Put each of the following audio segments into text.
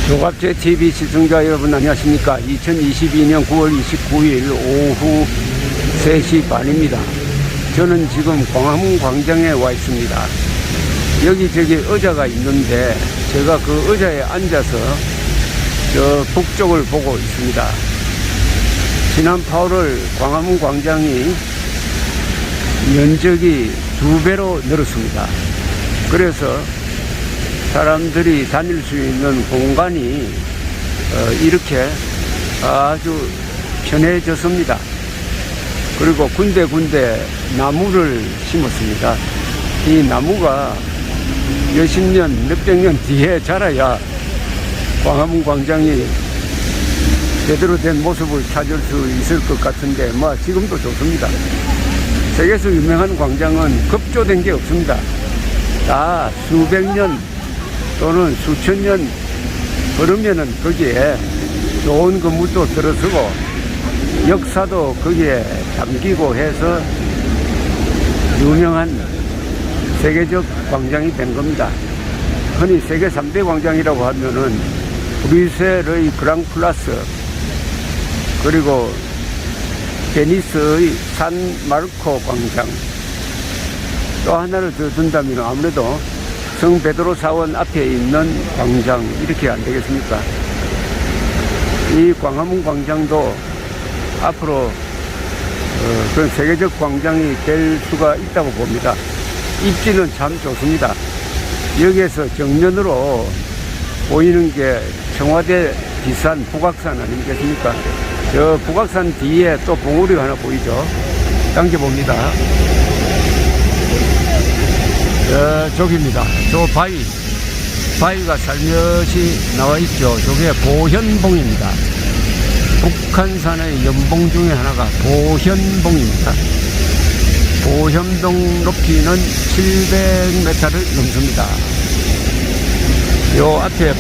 조갑제 TV 시청자 여러분 안녕하십니까. 2022년 9월 29일 오후 3시 반입니다. 저는 지금 광화문 광장에 와 있습니다. 여기저기 의자가 있는데 제가 그 의자에 앉아서 저 북쪽을 보고 있습니다. 지난 8월 광화문 광장이 면적이 2배로 늘었습니다. 그래서 사람들이 다닐 수 있는 공간이 이렇게 아주 편해졌습니다. 그리고 군데군데 나무를 심었습니다. 이 나무가 몇십 년, 몇백 년 뒤에 자라야 광화문 광장이 제대로 된 모습을 찾을 수 있을 것 같은데 지금도 좋습니다. 세계에서 유명한 광장은 급조된 게 없습니다. 다 수백 년 또는 수천 년 흐르면은 거기에 좋은 건물도 들어서고 역사도 거기에 담기고 해서 유명한 세계적 광장이 된 겁니다. 흔히 세계 3대 광장이라고 하면은 브뤼셀의 그랑플라스, 그리고 베니스의 산 마르코 광장, 또 하나를 더 둔다면 아무래도 성 베드로 사원 앞에 있는 광장, 이렇게 안 되겠습니까? 이 광화문 광장도 앞으로 그런 세계적 광장이 될 수가 있다고 봅니다. 입지는 참 좋습니다. 여기에서 정면으로 보이는 게 청와대 뒷산 북악산 아니겠습니까? 저 북악산 뒤에 또 봉우리가 하나 보이죠? 당겨봅니다. 저기입니다. 저 바위가 살며시 나와 있죠. 저게 보현봉입니다. 북한산의 연봉 중에 하나가 보현봉입니다. 보현봉 높이는 700m를 넘습니다. 요 앞에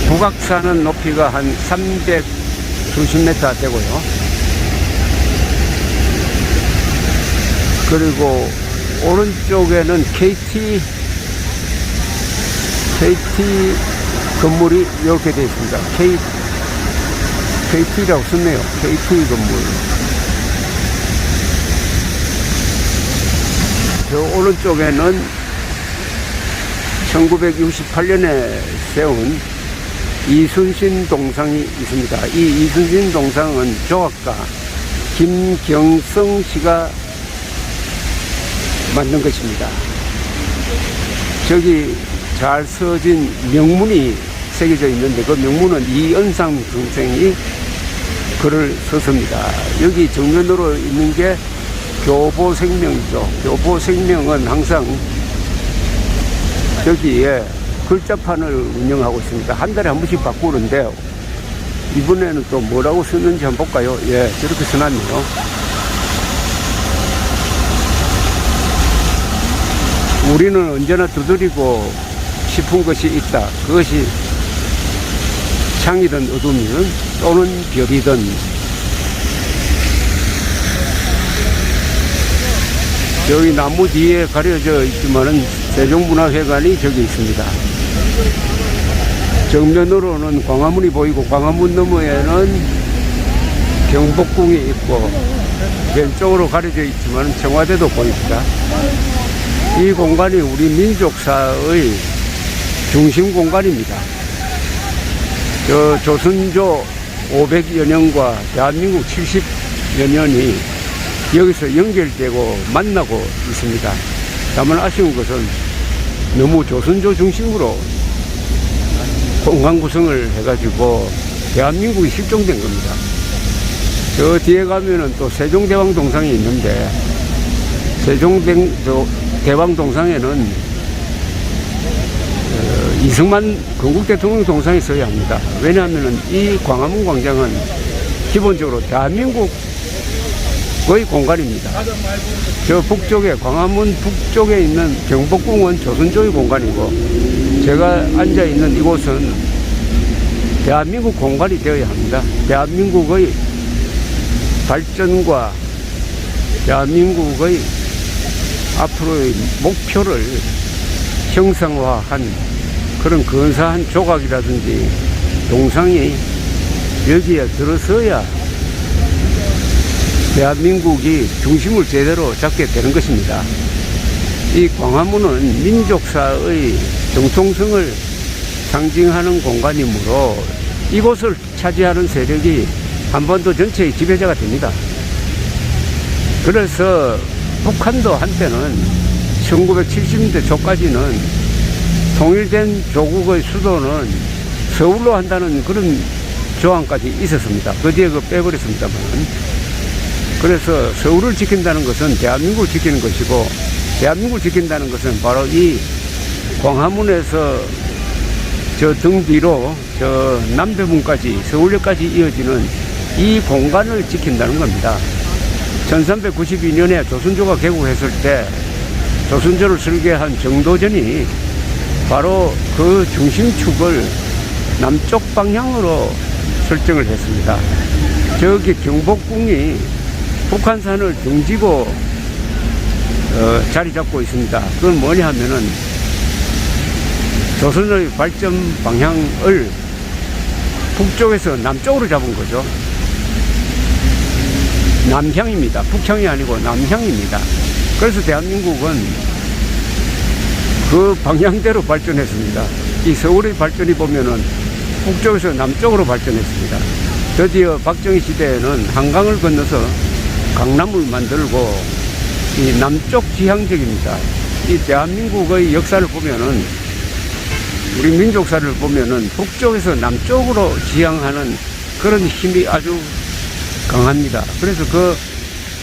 북악산은 높이가 한 300 수십 미터 되고요. 그리고 오른쪽에는 KT 건물이 이렇게 되어 있습니다. KT라고 썼네요. KT 건물. 저 오른쪽에는 1968년에 세운 이순신 동상이 있습니다. 이 이순신 동상은 조각가 김경성 씨가 만든 것입니다. 저기 잘 써진 명문이 새겨져 있는데 그 명문은 이은상 선생이 글을 썼습니다. 여기 정면으로 있는 게 교보생명이죠. 교보생명은 항상 여기에 글자판을 운영하고 있습니다. 한 달에 한 번씩 바꾸는데 이번에는 또 뭐라고 쓰는지 한번 볼까요? 예, 저렇게 써놨네요. 우리는 언제나 두드리고 싶은 것이 있다. 그것이 창이든 어둠이든 또는 별이든. 저기 나무 뒤에 가려져 있지만은 세종문화회관이 저기 있습니다. 정면으로는 광화문이 보이고 광화문 너머에는 경복궁이 있고 왼쪽으로 가려져 있지만 청와대도 보입니다. 이 공간이 우리 민족사의 중심 공간입니다. 저 조선조 500여 년과 대한민국 70여 년이 여기서 연결되고 만나고 있습니다. 다만 아쉬운 것은 너무 조선조 중심으로 공간 구성을 해가지고 대한민국이 실종된 겁니다. 저 뒤에 가면은 또 세종대왕 동상이 있는데 세종대왕 동상에는 이승만 건국 대통령 동상이 있어야 합니다. 왜냐하면 이 광화문 광장은 기본적으로 대한민국의 공간입니다. 저 북쪽에, 광화문 북쪽에 있는 경복궁은 조선조의 공간이고 제가 앉아있는 이곳은 대한민국 공간이 되어야 합니다. 대한민국의 발전과 대한민국의 앞으로의 목표를 형상화한 그런 근사한 조각이라든지 동상이 여기에 들어서야 대한민국이 중심을 제대로 잡게 되는 것입니다. 이 광화문은 민족사의 정통성을 상징하는 공간이므로 이곳을 차지하는 세력이 한반도 전체의 지배자가 됩니다. 그래서 북한도 한때는 1970년대 초까지는 통일된 조국의 수도는 서울로 한다는 그런 조항까지 있었습니다. 그 뒤에 빼버렸습니다만. 그래서 서울을 지킨다는 것은 대한민국을 지키는 것이고, 대한민국을 지킨다는 것은 바로 이 광화문에서 저 등 뒤로 저 남대문까지, 서울역까지 이어지는 이 공간을 지킨다는 겁니다. 1392년에 조선조가 개국했을 때 조선조를 설계한 정도전이 바로 그 중심축을 남쪽 방향으로 설정을 했습니다. 저기 경복궁이 북한산을 등지고 자리 잡고 있습니다. 그건 뭐냐 하면은 조선의 발전 방향을 북쪽에서 남쪽으로 잡은 거죠. 남향입니다. 북향이 아니고 남향입니다. 그래서 대한민국은 그 방향대로 발전했습니다. 이 서울의 발전이 보면은 북쪽에서 남쪽으로 발전했습니다. 드디어 박정희 시대에는 한강을 건너서 강남을 만들고 이 남쪽 지향적입니다. 이 대한민국의 역사를 보면은, 우리 민족사를 보면은 북쪽에서 남쪽으로 지향하는 그런 힘이 아주 강합니다. 그래서 그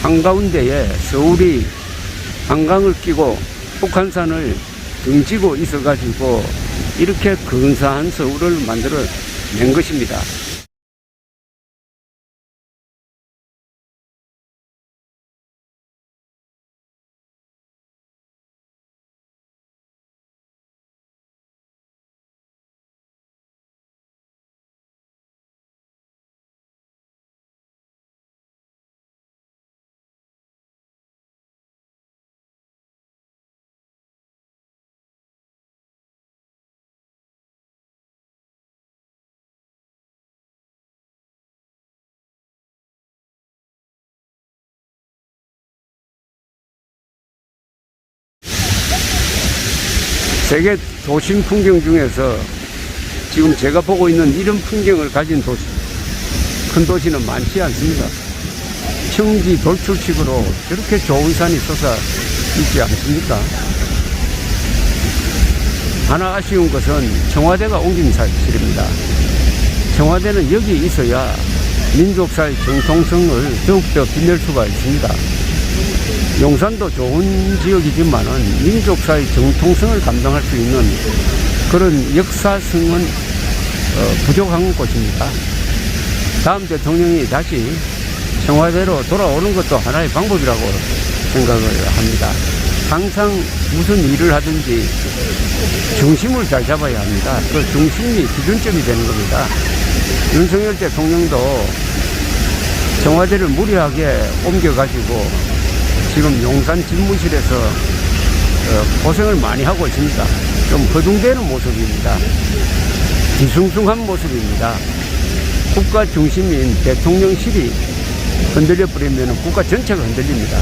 한가운데에 서울이 한강을 끼고 북한산을 등지고 있어가지고 이렇게 근사한 서울을 만들어 낸 것입니다. 세계 도심 풍경 중에서 지금 제가 보고 있는 이런 풍경을 가진 도시, 큰 도시는 많지 않습니다. 청지 돌출식으로 저렇게 좋은 산이 솟아 있지 않습니까? 하나 아쉬운 것은 청와대가 옮긴 사실입니다. 청와대는 여기 있어야 민족사의 정통성을 더욱더 빛낼 수가 있습니다. 용산도 좋은 지역이지만은 민족사의 정통성을 감당할 수 있는 그런 역사성은 부족한 곳입니다. 다음 대통령이 다시 청와대로 돌아오는 것도 하나의 방법이라고 생각을 합니다. 항상 무슨 일을 하든지 중심을 잘 잡아야 합니다. 그 중심이 기준점이 되는 겁니다. 윤석열 대통령도 청와대를 무리하게 옮겨가지고 지금 용산 집무실에서 고생을 많이 하고 있습니다. 좀 허둥대는 모습입니다. 뒤숭숭한 모습입니다. 국가 중심인 대통령실이 흔들려 버리면 국가 전체가 흔들립니다.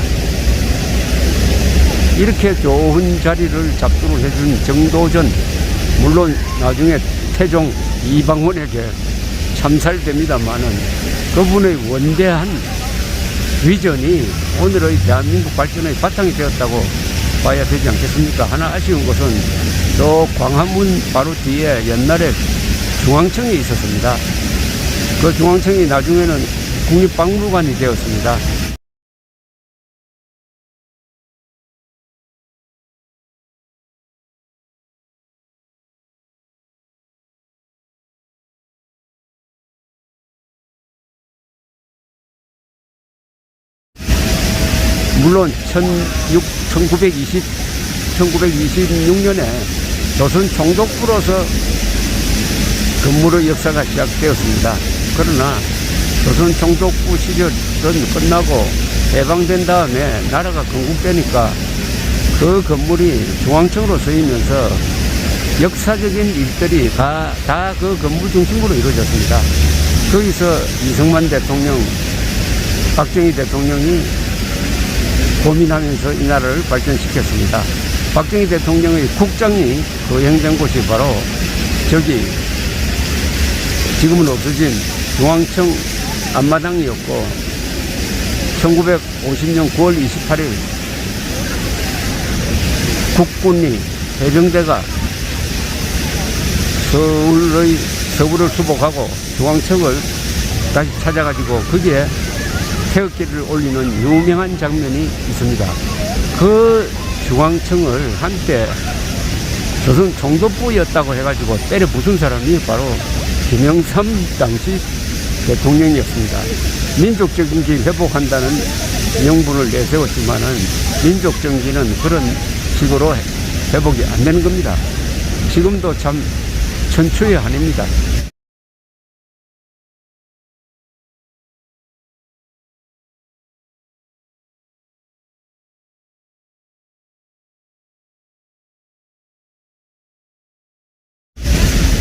이렇게 좋은 자리를 잡수를 해준 정도전, 물론 나중에 태종 이방원에게 참살됩니다만은 그분의 원대한 비전이 오늘의 대한민국 발전의 바탕이 되었다고 봐야 되지 않겠습니까? 하나 아쉬운 것은 저 광화문 바로 뒤에 옛날에 중앙청이 있었습니다. 그 중앙청이 나중에는 국립박물관이 되었습니다. 물론 1926년에 조선 총독부로서 근무의 역사가 시작되었습니다. 그러나 조선 총독부 시절은 끝나고 해방된 다음에 나라가 건국되니까 그 건물이 중앙청으로 쓰이면서 역사적인 일들이 다 그 건물 중심으로 이루어졌습니다. 거기서 이승만 대통령, 박정희 대통령이 고민하면서 이 나라를 발전시켰습니다. 박정희 대통령의 국장이 거행된 곳이 바로 저기 지금은 없어진 중앙청 앞마당이었고, 1950년 9월 28일 국군이 해병대가 서울을 수복하고 중앙청을 다시 찾아가지고 거기에 태극기를 올리는 유명한 장면이 있습니다. 그 중앙청을 한때 조선 총독부였다고 해가지고 때려 부순 사람이 바로 김영삼 당시 대통령이었습니다. 민족정기 회복한다는 명분을 내세웠지만은 민족정기는 그런 식으로 회복이 안 되는 겁니다. 지금도 참 천추의 한입니다.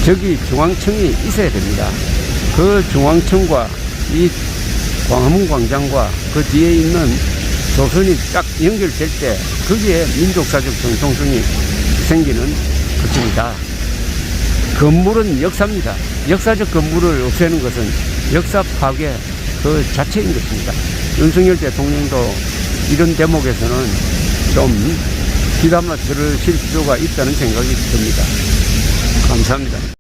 저기 중앙청이 있어야 됩니다. 그 중앙청과 이 광화문 광장과 그 뒤에 있는 조선이 딱 연결될 때 거기에 민족사적 정통성이 생기는 것입니다. 건물은 역사입니다. 역사적 건물을 없애는 것은 역사 파괴 그 자체인 것입니다. 윤석열 대통령도 이런 대목에서는 좀 귀담아 들으실 필요가 있다는 생각이 듭니다. 감사합니다.